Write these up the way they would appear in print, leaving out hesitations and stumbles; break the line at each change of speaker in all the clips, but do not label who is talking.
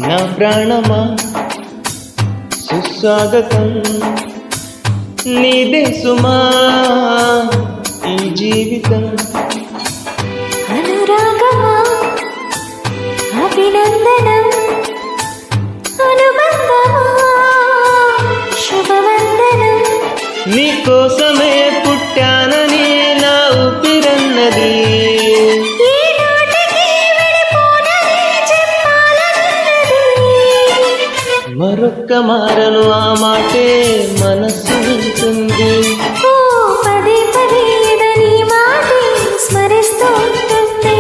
నా ప్రాణమా సుస్వాగతం, నీదే సుమా ఈ జీవితం.
అనురాగమా అభినందనం, అనుబంధమా శుభవందనం.
నీ కోసమే పుట్టానని నా ఊపిరన్నది, మరొక్క మారను ఆ మాటే మనస్సు వింటుంది.
పదే పదే నీ మాటే స్మరిస్తూ ఉంటుంది.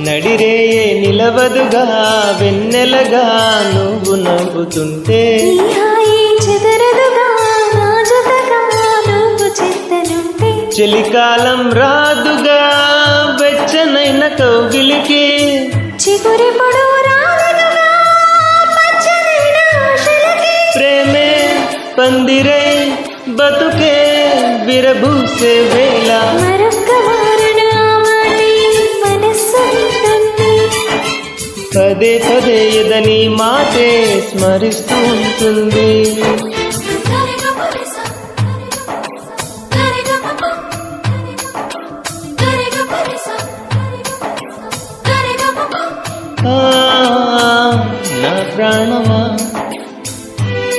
నడిరేయే నిలవదుగా వెన్నెలగా నువ్వు నవ్వుతుంటే,
చెదరదుగా నా జతగా నువ్వు చెత్తనుంటే.
చలికాలం రాదుగా వెచ్చనైన కౌగిలికి,
చిగురి పొడవు రాదుగా పచ్చనైన ఆశలకి.
ప్రేమే పందిరై బతుకే విరబూసే వేళ,
మరొక్క మారను ఆ మాటే మనస్సు వింటుంది.
పదే పదే ఎదని మాటే స్మరిస్తూ ఉంటుంది. నా ప్రాణమా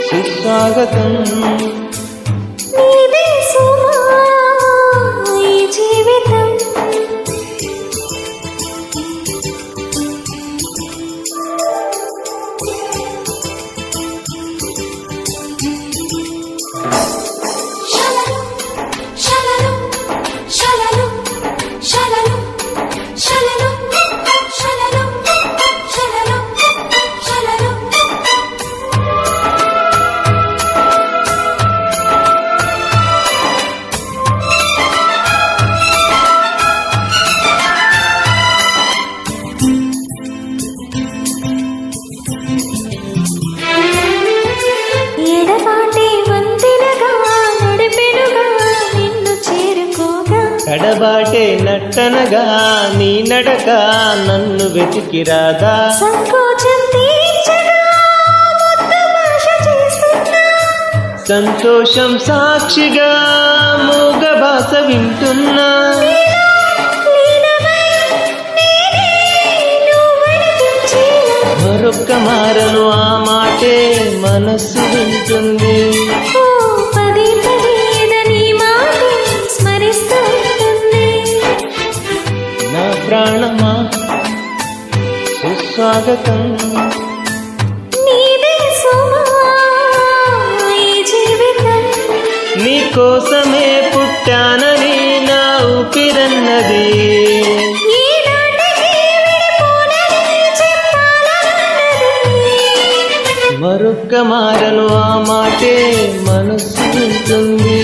సుస్వాగతం,
నీదే సుమా ఈ జీవితం.
ఎడబాటే నట్టనగా నీ నడక నన్ను వెతికిరాదా,
సంకోచం తీర్చగా ముద్దు భాష చేస్తున్నా.
సంతోషం సాక్షిగా మూగ భాష వింటున్నా. మరొక్క మారను ఆ మాటే మనస్సు వింటుంది.
పదే పదే నీ మాటే స్మరిస్తూ ఉంటుంది.
నా ప్రాణమా సుస్వాగతం,
నీదే సుమా ఈ జీవితం.
నీ కోసమే పుట్టానని నా ఊపిరన్నది, మరొక్క మారను ఆ మాటే మనస్సు వింటుంది.